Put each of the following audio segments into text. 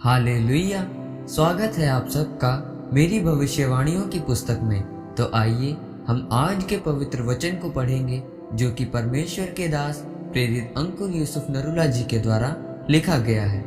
Hallelujah. स्वागत है आप सबका मेरी भविष्यवाणियों की पुस्तक में। तो आइए हम आज के पवित्र वचन को पढ़ेंगे जो कि परमेश्वर के दास प्रेरित अंकुर यूसुफ नरूला जी के द्वारा लिखा गया है।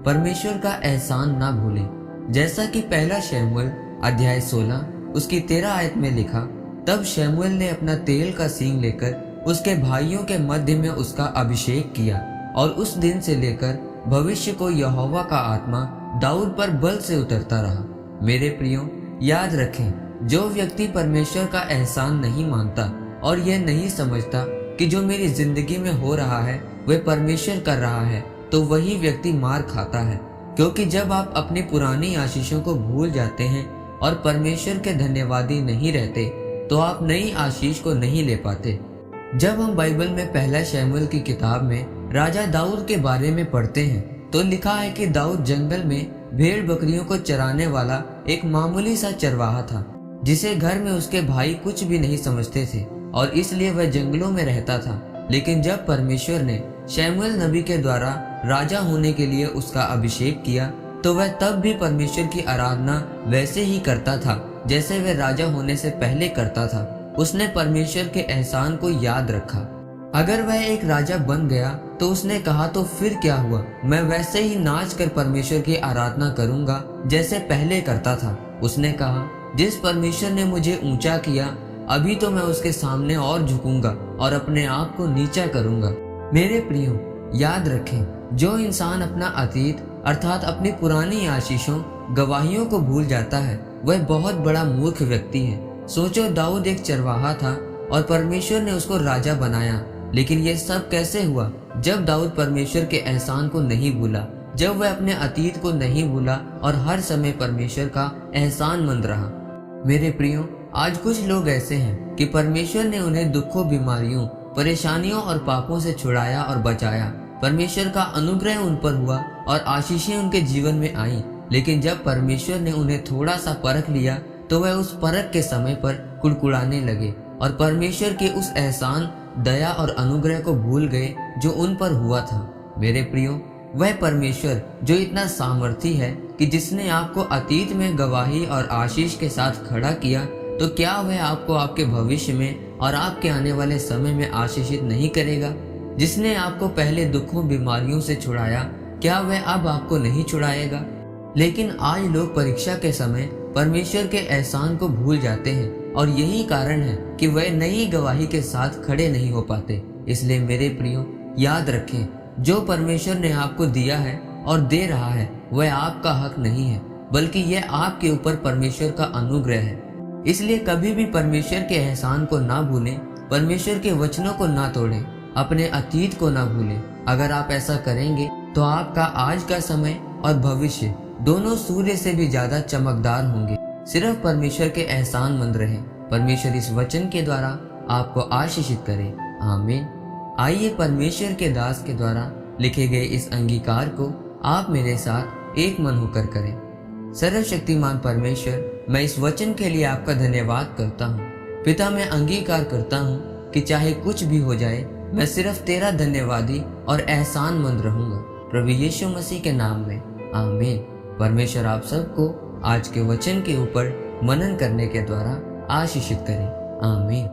परमेश्वर का एहसान ना भूलें। जैसा कि पहला शमूएल अध्याय 16 उसकी 13 आयत में लिखा, तब शमूएल ने अपना तेल का सींग लेकर उसके भाइयों के मध्य में उसका अभिषेक किया और उस दिन से लेकर भविष्य को यहोवा का आत्मा दाऊद पर बल से उतरता रहा। मेरे प्रियो, याद रखें, जो व्यक्ति परमेश्वर का एहसान नहीं मानता और यह नहीं समझता कि जो मेरी जिंदगी में हो रहा है वह परमेश्वर कर रहा है, तो वही व्यक्ति मार खाता है। क्योंकि जब आप अपनी पुरानी आशीषों को भूल जाते हैं और परमेश्वर के धन्यवादी नहीं रहते, तो आप नई आशीष को नहीं ले पाते। जब हम बाइबल में पहला शमूएल की किताब में राजा दाऊद के बारे में पढ़ते हैं तो लिखा है कि दाऊद जंगल में भेड़ बकरियों को चराने वाला एक मामूली सा चरवाहा था, जिसे घर में उसके भाई कुछ भी नहीं समझते थे और इसलिए वह जंगलों में रहता था। लेकिन जब परमेश्वर ने शमूएल नबी के द्वारा राजा होने के लिए उसका अभिषेक किया, तो वह तब भी परमेश्वर की आराधना वैसे ही करता था जैसे वह राजा होने से पहले करता था। उसने परमेश्वर के एहसान को याद रखा। अगर वह एक राजा बन गया तो उसने कहा, तो फिर क्या हुआ, मैं वैसे ही नाच कर परमेश्वर की आराधना करूंगा जैसे पहले करता था। उसने कहा, जिस परमेश्वर ने मुझे ऊंचा किया, अभी तो मैं उसके सामने और झुकूंगा और अपने आप को नीचा करूंगा। मेरे प्रियो, याद रखें, जो इंसान अपना अतीत अर्थात अपनी पुरानी आशीषों गवाहियों को भूल जाता है वह बहुत बड़ा मूर्ख व्यक्ति है। सोचो, दाऊद एक चरवाहा था और परमेश्वर ने उसको राजा बनाया, लेकिन यह सब कैसे हुआ? जब दाऊद परमेश्वर के एहसान को नहीं भूला, जब वह अपने अतीत को नहीं भूला और हर समय परमेश्वर का एहसानमंद रहा। मेरे प्रियो, आज कुछ लोग ऐसे हैं कि परमेश्वर ने उन्हें दुखों, बीमारियों, परेशानियों और पापों से छुड़ाया और बचाया। परमेश्वर का अनुग्रह उन पर हुआ और आशीषें उनके जीवन में आई, लेकिन जब परमेश्वर ने उन्हें थोड़ा सा परख लिया तो वह उस परख के समय पर कुड़कुड़ाने लगे और परमेश्वर के उस एहसान, दया और अनुग्रह को भूल गए जो उन पर हुआ था। मेरे प्रियो, वह परमेश्वर जो इतना सामर्थी है कि जिसने आपको अतीत में गवाही और आशीष के साथ खड़ा किया, तो क्या वह आपको आपके भविष्य में और आपके आने वाले समय में आशीषित नहीं करेगा? जिसने आपको पहले दुखों, बीमारियों से छुड़ाया, क्या वह अब आपको नहीं छुड़ाएगा? लेकिन आज लोग परीक्षा के समय परमेश्वर के एहसान को भूल जाते हैं और यही कारण है कि वह नई गवाही के साथ खड़े नहीं हो पाते। इसलिए मेरे प्रियो, याद रखें, जो परमेश्वर ने आपको दिया है और दे रहा है वह आपका हक नहीं है, बल्कि यह आपके ऊपर परमेश्वर का अनुग्रह है। इसलिए कभी भी परमेश्वर के एहसान को ना भूलें, परमेश्वर के वचनों को ना तोड़ें, अपने अतीत को ना भूलें। अगर आप ऐसा करेंगे तो आपका आज का समय और भविष्य दोनों सूर्य से भी ज्यादा चमकदार होंगे। सिर्फ परमेश्वर के एहसानमंद रहें। परमेश्वर इस वचन के द्वारा आपको आशीषित करे। आमीन। आइए परमेश्वर के दास के द्वारा लिखे गए इस अंगीकार को आप मेरे साथ एक मन होकर करें। सर्वशक्तिमान परमेश्वर, मैं इस वचन के लिए आपका धन्यवाद करता हूँ। पिता, मैं अंगीकार करता हूँ कि चाहे कुछ भी हो जाए, मैं सिर्फ तेरा धन्यवादी और एहसानमंद रहूंगा। प्रभु यीशु मसीह के नाम में, आमीन। परमेश्वर आप सबको आज के वचन के ऊपर मनन करने के द्वारा आशीषित करें। आमीन।